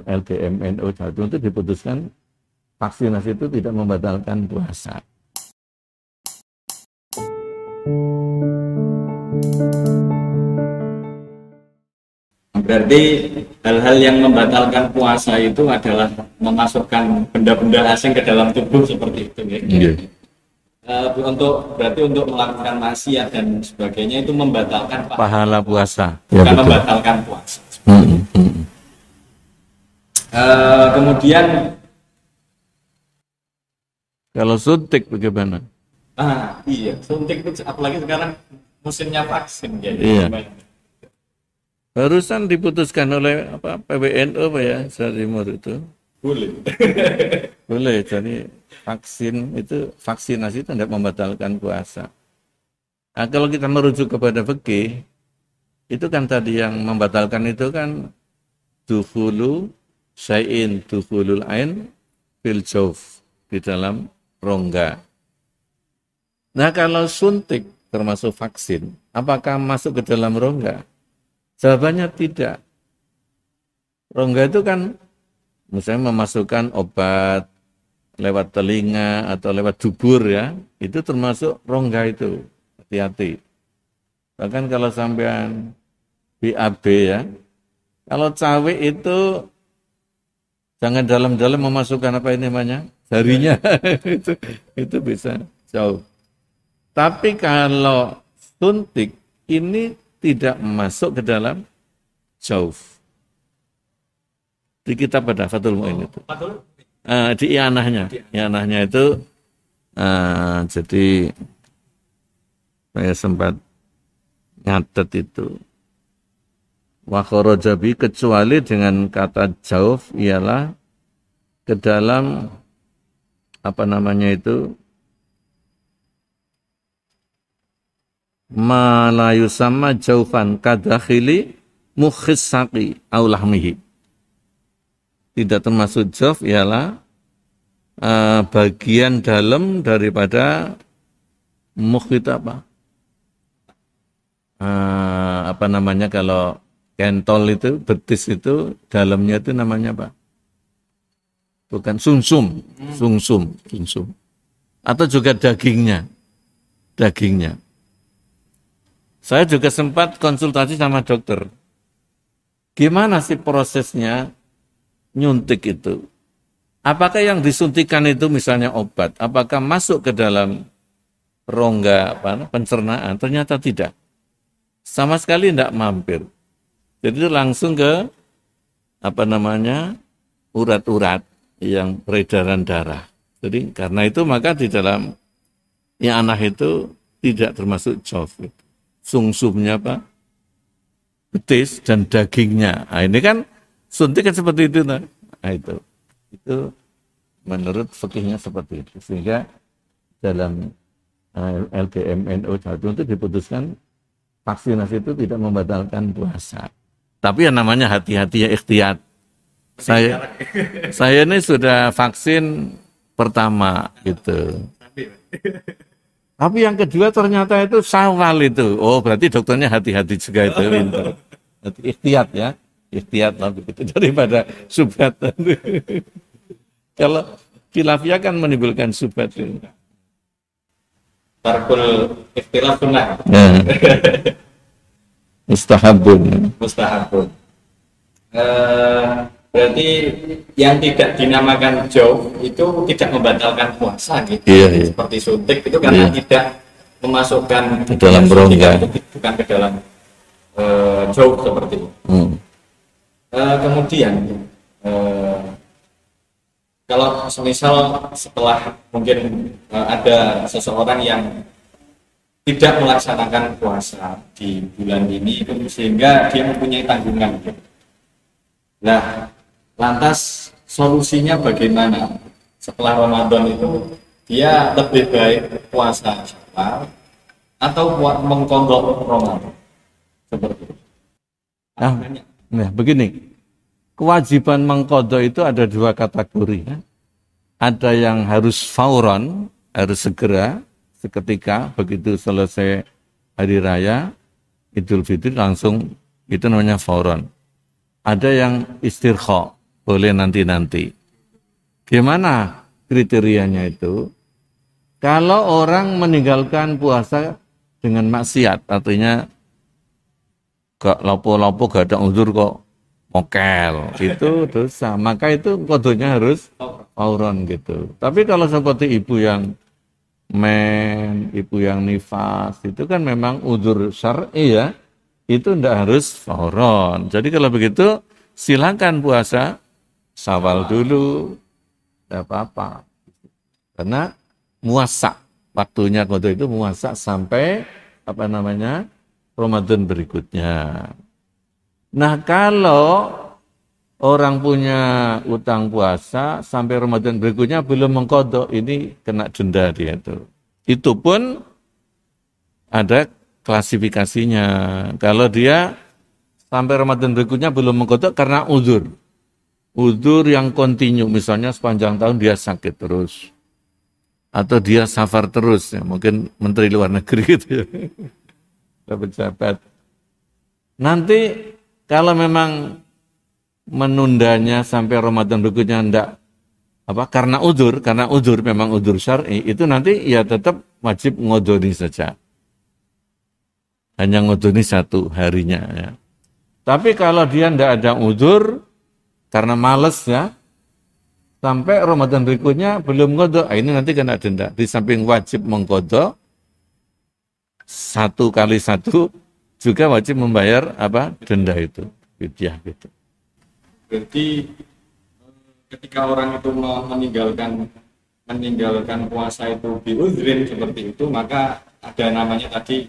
LGMNO1 itu diputuskan vaksinasi itu tidak membatalkan puasa. Berarti hal-hal yang membatalkan puasa itu adalah memasukkan benda-benda asing ke dalam tubuh seperti itu ya. Yeah. Berarti untuk melakukan maksiat dan sebagainya itu membatalkan pahala puasa. Bukan ya, membatalkan puasa. Kemudian kalau suntik bagaimana? Iya, suntik itu apalagi sekarang musimnya vaksin ya. Iya. Barusan diputuskan oleh PWNU ya, Jawa Timur itu. Boleh. Boleh, jadi vaksinasi itu tidak membatalkan puasa. Nah, kalau kita merujuk kepada fikih, itu kan tadi yang membatalkan itu kan dukhulu syai'in dukhulul ain fil jawf, di dalam rongga. Nah, kalau suntik termasuk vaksin, apakah masuk ke dalam rongga? Jawabannya tidak. Rongga itu kan misalnya memasukkan obat lewat telinga atau lewat dubur ya, itu termasuk rongga itu. Hati-hati. Bahkan kalau sampean BAB ya, kalau cawe itu jangan dalam-dalam memasukkan apa ini namanya, jarinya. itu bisa jauh. Tapi kalau suntik ini tidak masuk ke dalam jauf. Di kitab pada Fathul Mu'in itu. Di i'anahnya. I'anahnya itu jadi saya sempat nyatet itu. Wa kharaja bi, kecuali dengan kata jauf ialah ke dalam apa namanya itu, ma la yusamma jaufan kadakhili mukhissaqi aw lahmihi. Tidak termasuk jauf ialah bagian dalam daripada mukh itu apa namanya, kalau kentol itu, betis itu dalamnya itu namanya apa? Bukan sumsum. Atau juga dagingnya. Saya juga sempat konsultasi sama dokter. Gimana sih prosesnya nyuntik itu? Apakah yang disuntikan itu misalnya obat? Apakah masuk ke dalam rongga pencernaan? Ternyata tidak. Sama sekali tidak mampir. Jadi itu langsung ke urat-urat yang peredaran darah. Jadi karena itu maka di dalam i'anah itu tidak termasuk jauf. Sumsumnya betis dan dagingnya. Nah, ini kan suntik kan seperti itu. Nah itu menurut fikihnya seperti itu. Sehingga dalam LGMNO1 itu diputuskan vaksinasi itu tidak membatalkan puasa. Tapi yang namanya hati-hati ya, ikhtiyat. Saya ini sudah vaksin pertama gitu. Tapi yang kedua ternyata itu Syawal itu. Oh, berarti dokternya hati-hati juga itu. Ikhtiyat ya. Ikhtiyat lah begitu daripada subhat. Kalau khilafiyah kan menimbulkan subhat. Tarkul ikhtilaf sunnah. Mustahabun. Berarti yang tidak dinamakan jauf itu tidak membatalkan puasa gitu. Iya. Seperti suntik itu karena tidak memasukkan ke dalam rongga, bukan ke dalam jauf seperti itu. Kemudian kalau misal setelah mungkin ada seseorang yang tidak melaksanakan puasa di bulan ini sehingga dia mempunyai tanggungan gitu. Nah, lantas solusinya bagaimana? Setelah Ramadan itu dia lebih baik puasa Syawal atau mengqadha Ramadan? Seperti itu. Nah, begini. Kewajiban mengqadha itu ada dua kategori ya. Ada yang harus fauron, harus segera, seketika begitu selesai hari raya Idul Fitri langsung, itu namanya fauron. Ada yang istirkha, boleh nanti-nanti. Gimana kriterianya itu? Kalau orang meninggalkan puasa dengan maksiat, artinya gak lapo-lapo, gak ada uzur kok mokel, itu dosa. Maka itu kodonya harus auron gitu. Tapi kalau seperti ibu yang ibu yang nifas, itu kan memang uzur syar'i ya, itu ndak harus auron. Jadi kalau begitu silakan puasa Syawal dulu, tidak apa-apa. Karena muasak, waktunya kodo itu muasak sampai Ramadan berikutnya. Nah, kalau orang punya utang puasa sampai Ramadan berikutnya belum mengkodok, ini kena denda dia itu. Itu pun ada klasifikasinya. Kalau dia sampai Ramadan berikutnya belum mengkodok karena uzur. Uzur yang kontinu, misalnya sepanjang tahun dia sakit terus. Atau dia safar terus, ya, mungkin menteri luar negeri gitu ya. Pejabat. Nanti kalau memang menundanya sampai Ramadan berikutnya enggak karena uzur memang uzur syar'i, itu nanti ya tetap wajib ngodoni saja. Hanya ngodoni 1 harinya ya. Tapi kalau dia enggak ada uzur karena males ya, sampai Ramadan berikutnya belum ngodok, ini nanti kena denda. Di samping wajib mengkodok 1 kali 1 juga wajib membayar denda itu, fidyah gitu. Berarti ketika orang itu meninggalkan puasa itu biuzrin seperti itu, maka ada namanya tadi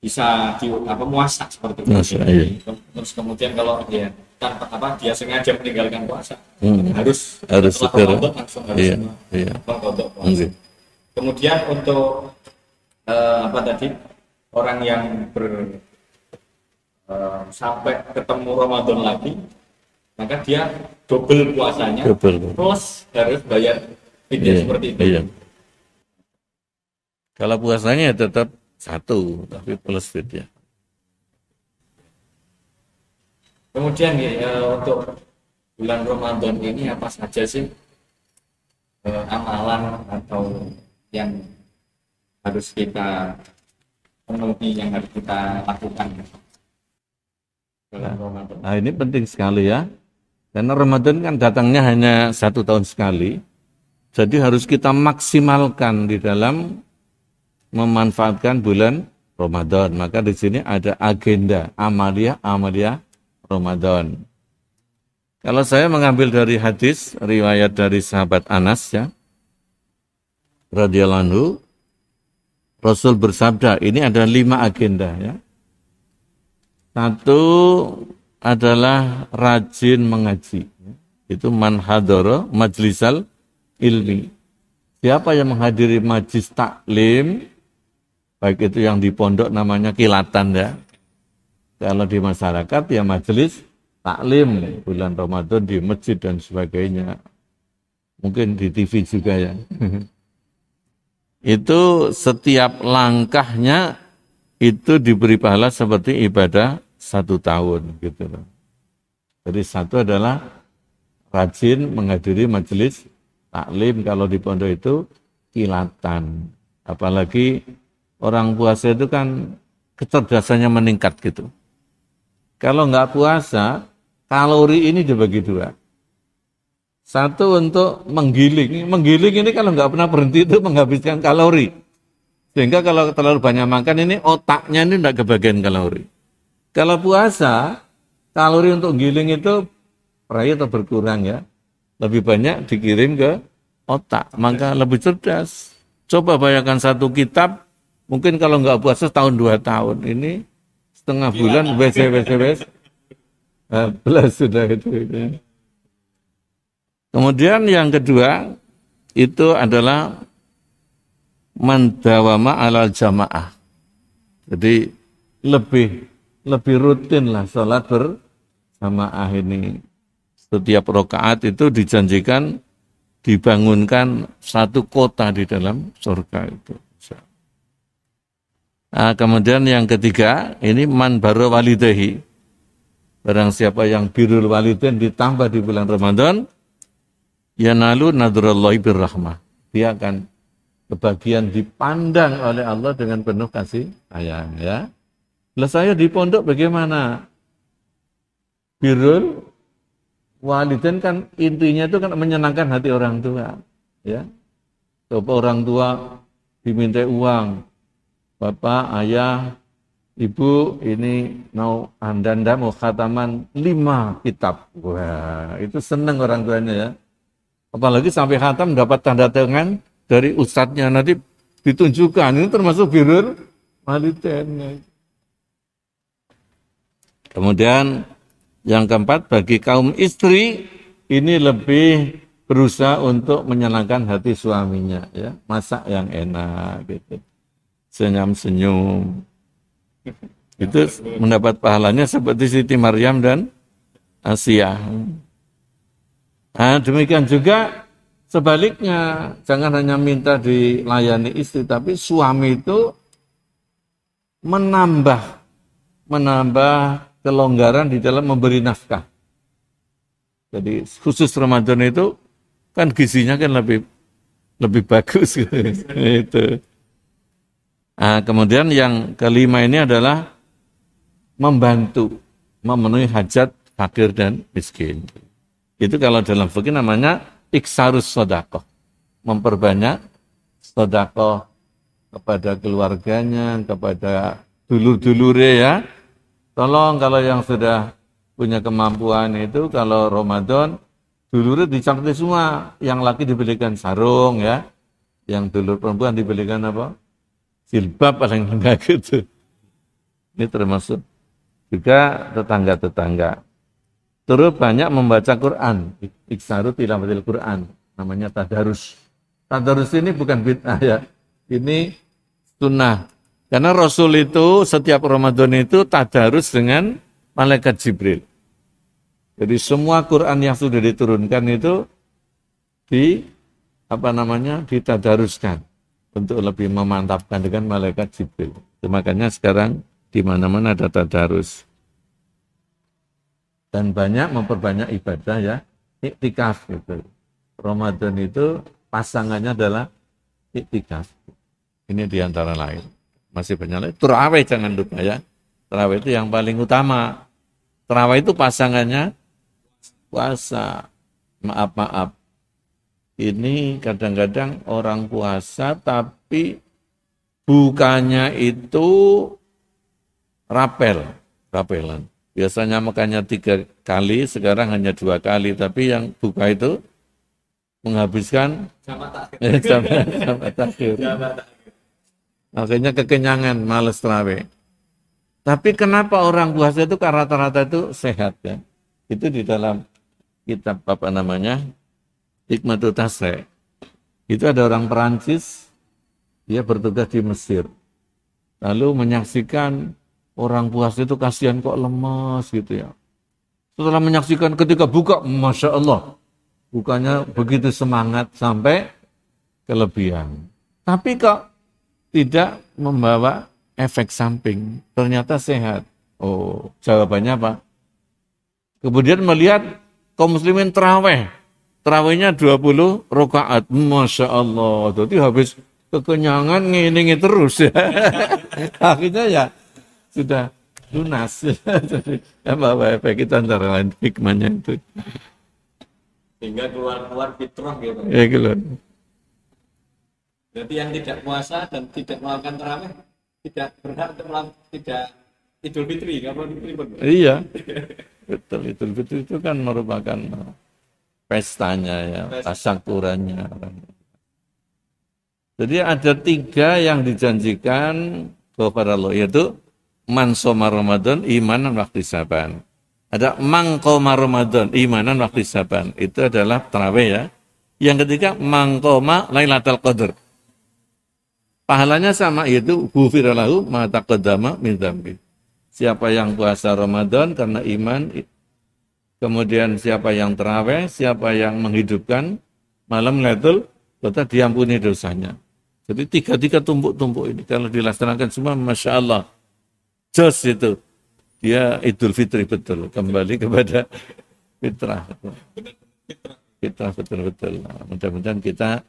bisa muasak seperti itu. Iya. Terus kemudian kalau dia tanpa dia sengaja meninggalkan puasa, harus segera langsung harus mengkodok puasa. Kemudian untuk orang yang sampai ketemu Ramadan lagi, maka dia double puasanya, plus harus bayar fidyah seperti itu. Iya. Kalau puasanya tetap 1, tapi plus fidyah. Kemudian untuk bulan Ramadan ini apa saja sih amalan atau yang harus kita penuhi, yang harus kita lakukan bulan Ramadan? Nah, ini penting sekali ya, karena Ramadan kan datangnya hanya 1 tahun sekali, jadi harus kita maksimalkan di dalam memanfaatkan bulan Ramadan. Maka di sini ada agenda amaliyah Ramadan. Kalau saya mengambil dari hadis riwayat dari sahabat Anas ya, radhiyallahu anhu, Rasul bersabda, ini ada 5 agenda ya. 1 adalah rajin mengaji. Itu man hadara majlisal ilmi. Siapa yang menghadiri majlis taklim, baik itu yang di pondok namanya kilatan ya. Kalau di masyarakat ya majelis taklim bulan Ramadan di masjid dan sebagainya. Mungkin di TV juga ya. Itu setiap langkahnya itu diberi pahala seperti ibadah 1 tahun gitu loh. Jadi 1 adalah rajin menghadiri majelis taklim, kalau di pondok itu kilatan. Apalagi orang puasa itu kan kecerdasannya meningkat gitu. Kalau nggak puasa, kalori ini dibagi 2. 1 untuk menggiling. Menggiling ini kalau nggak pernah berhenti itu menghabiskan kalori. Sehingga kalau terlalu banyak makan ini otaknya ini nggak kebagian kalori. Kalau puasa, kalori untuk giling itu atau berkurang ya. Lebih banyak dikirim ke otak, maka lebih cerdas. Coba bayangkan 1 kitab, mungkin kalau nggak puasa 1-2 tahun, ini setengah bulan wes belas sudah itu. Kemudian yang kedua itu adalah mandawama alal jamaah. Jadi lebih rutin lah sholat berjamaah ini. Setiap rakaat itu dijanjikan dibangunkan 1 kota di dalam surga itu. Nah, kemudian yang ketiga ini man barra walidahi, Barang siapa yang birrul walidain ditambah di bulan Ramadan, yanalu nadrallahi birrahmah. Dia akan kebagian dipandang oleh Allah dengan penuh kasih sayang, ya. Lah saya di pondok bagaimana? Birrul walidain kan intinya itu kan menyenangkan hati orang tua, ya. Coba orang tua diminta uang, bapak, ayah, ibu, ini mau anda mau khataman 5 kitab. Wah, itu seneng orang tuanya, ya. Apalagi sampai khatam dapat tanda tangan dari ustadznya, nanti ditunjukkan. Ini termasuk birrul walidain. Kemudian yang keempat, bagi kaum istri ini lebih berusaha untuk menyenangkan hati suaminya, ya. Masak yang enak gitu. Senyum-senyum. Itu mendapat pahalanya seperti Siti Maryam dan Asia. Nah, demikian juga sebaliknya, jangan hanya minta dilayani istri, tapi suami itu menambah kelonggaran di dalam memberi nafkah. Jadi khusus Ramadan itu kan gizinya kan lebih bagus gitu. Itu. Nah, kemudian yang kelima ini adalah membantu memenuhi hajat fakir dan miskin. Itu kalau dalam fikih namanya iksarus sodakoh, memperbanyak sodakoh kepada keluarganya, kepada dulur-dulure, ya. Tolong kalau yang sudah punya kemampuan itu kalau Ramadan dulurnya dicampur semua, yang laki dibelikan sarung, ya, yang dulur perempuan dibelikan apa? Jilbab paling enggak gitu. Ini termasuk juga tetangga-tetangga. Terus banyak membaca Quran, iksaru tilawatil Quran, namanya tadarus. Tadarus ini bukan bid'ah, ya, ini sunnah. Karena Rasul itu setiap Ramadan itu tadarus dengan malaikat Jibril. Jadi semua Quran yang sudah diturunkan itu ditadaruskan untuk lebih memantapkan dengan malaikat Jibril. Makanya sekarang di mana-mana ada tadarus. Dan banyak memperbanyak ibadah, ya, iktikaf gitu. Ramadan itu pasangannya adalah iktikaf. Ini diantara lain. Masih banyak lain. Tarawih jangan lupa, ya. Tarawih itu yang paling utama. Tarawih itu pasangannya puasa. Maaf. Ini kadang-kadang orang puasa tapi bukannya itu rapelan. Biasanya makannya 3 kali, sekarang hanya 2 kali. Tapi yang buka itu menghabiskan sama takhir. Makanya kekenyangan, males tarawih. Tapi kenapa orang puasa itu rata-rata itu sehat, ya? Itu di dalam kitab apa namanya? Hikmatul Tasrih. Itu ada orang Perancis, dia bertugas di Mesir. Lalu menyaksikan orang puasa itu kasihan kok lemas gitu, ya. Setelah menyaksikan ketika buka, Masya Allah, bukanya begitu semangat sampai kelebihan. Tapi kok tidak membawa efek samping, ternyata sehat. Oh, jawabannya apa? Kemudian melihat kaum muslimin tarawih. Tarawihnya 20 rakaat. Masya Allah. Jadi habis kekenyangan nginingi terus, ya. Akhirnya ya sudah lunas. Jadi apa efek kita antara lain hikmahnya itu. Sehingga keluar fitrah gitu. Ya keluar. Jadi yang tidak puasa dan tidak melakukan tarawih tidak berhak untuk melakukan, tidak Idul Fitri, nggak perlu ribet. Iya, betul. Idul Fitri itu kan merupakan pestanya, ya, tasyakurannya. Jadi ada 3 yang dijanjikan kepada Allah, yaitu man shoma Ramadan imanan wahtisaban. Ada man qoma Ramadan imanan wahtisaban. Itu adalah tarawih, ya. Yang ketiga man qoma Lailatul Qadar. Pahalanya sama, yaitu ghufira lahu ma taqaddama min dzambi. Siapa yang puasa Ramadan karena iman, kemudian siapa yang tarawih, siapa yang menghidupkan malam Lailatul Qadar, diampuni dosanya. Jadi 3 tumpuk-tumpuk ini kalau dilaksanakan semua, Masya Allah, jos itu. dia Idul Fitri betul, kembali kepada fitrah. Fitrah betul-betul. Nah, mudah-mudahan kita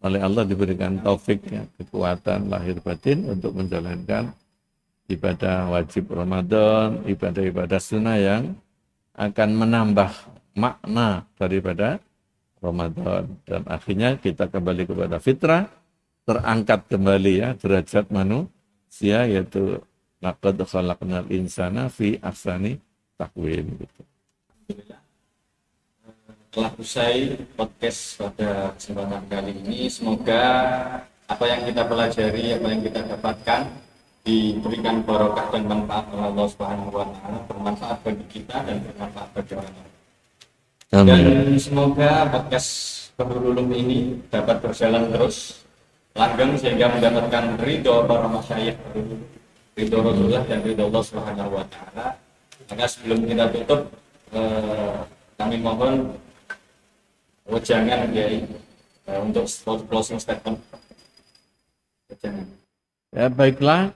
oleh Allah diberikan taufik, ya, kekuatan lahir batin untuk menjalankan ibadah wajib Ramadan, ibadah-ibadah sunnah yang akan menambah makna daripada Ramadan. Dan akhirnya kita kembali kepada fitrah, terangkat kembali ya derajat manusia, yaitu laqad khalaqnal insana fi ahsani taqwim gitu. Telah usai podcast pada kesempatan kali ini. Semoga apa yang kita pelajari, apa yang kita dapatkan diberikan barokah dan manfaat oleh Allah Subhanahu wa taala, bermanfaat bagi kita dan bermanfaat bagi orang lain. Dan semoga podcast Qaulul Ulum ini dapat berjalan terus langgeng sehingga mendapatkan ridho para masyayikh, ridho Rasulullah dan ridho Allah Subhanahu wa taala. Maka sebelum kita tutup, kami mohon wejangan Kiai untuk closing statement. Wejangan. Ya baiklah,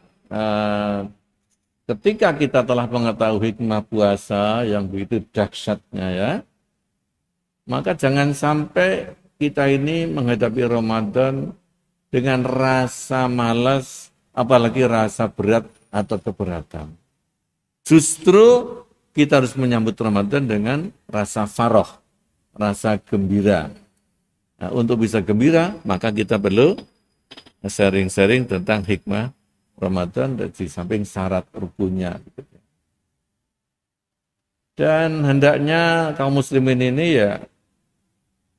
ketika kita telah mengetahui hikmah puasa yang begitu dahsyatnya ya, maka jangan sampai kita ini menghadapi Ramadan dengan rasa malas, apalagi rasa berat atau keberatan. Justru kita harus menyambut Ramadan dengan rasa faroh, rasa gembira. Nah, untuk bisa gembira, maka kita perlu sharing-sharing tentang hikmah Ramadan dan di samping syarat rukunnya. Dan hendaknya kaum muslimin ini ya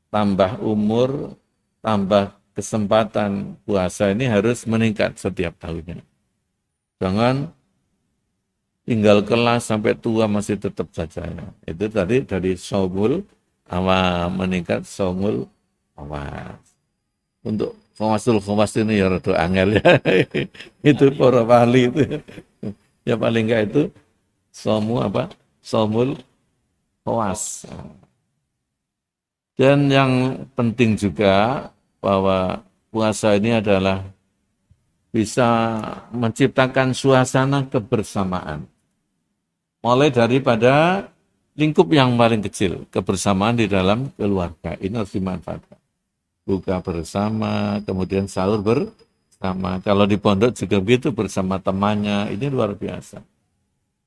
tambah umur, tambah kesempatan puasa ini harus meningkat setiap tahunnya. Jangan tinggal kelas sampai tua masih tetap saja. Ya. Itu tadi dari saumul awal meningkat saumul awas. Untuk fawasul khawas ini ya rada angel ya. Itu para wali itu. Ya paling enggak itu saumul apa? Saumul khawas. Dan yang penting juga bahwa puasa ini adalah bisa menciptakan suasana kebersamaan. Mulai daripada lingkup yang paling kecil, kebersamaan di dalam keluarga. Ini harus dimanfaatkan. Buka bersama, kemudian sahur bersama. Kalau di pondok juga begitu, bersama temannya. Ini luar biasa.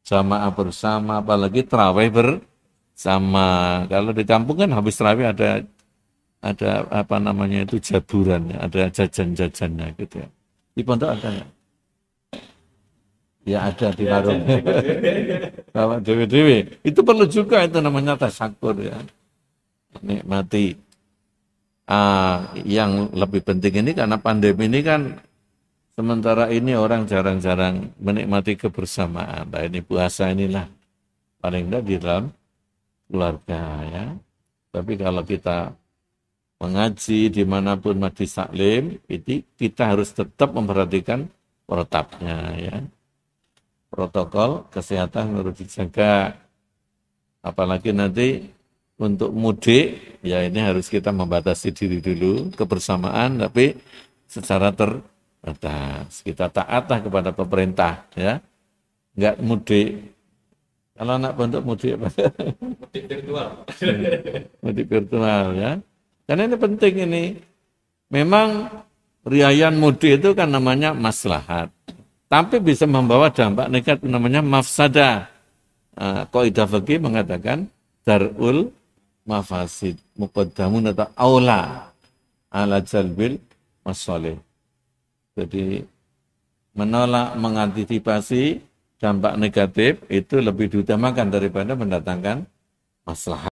Jamaah bersama, apalagi tarawih bersama. Kalau di kampung kan habis tarawih ada apa namanya itu jaburan, ada jajan-jajannya gitu ya. Di pondok ada ya? Ya ada di warung. Bawa dewe-dewe. Itu perlu juga, itu namanya tasyakur ya. Nikmati. Yang lebih penting ini karena pandemi ini kan sementara ini orang jarang-jarang menikmati kebersamaan. Nah ini puasa inilah paling tidak di dalam keluarga ya. Tapi kalau kita mengaji dimanapun majlis taklim, itu kita harus tetap memperhatikan protapnya ya. Protokol kesehatan harus dijaga. Apalagi nanti untuk mudik, ya ini harus kita membatasi diri dulu, kebersamaan, tapi secara terbatas. Kita taatlah kepada pemerintah, ya. Enggak mudik. Kalau anak pondok mudik apa? Mudik virtual. Mudik virtual, ya. Karena ini penting ini. Memang riayan mudik itu kan namanya maslahat. Tapi bisa membawa dampak negatif namanya mafsadah. Kaidah fikih mengatakan darul mafasid muqaddamun atau aula ala jalbil masalih. Jadi menolak mengantisipasi dampak negatif itu lebih diutamakan daripada mendatangkan maslahat.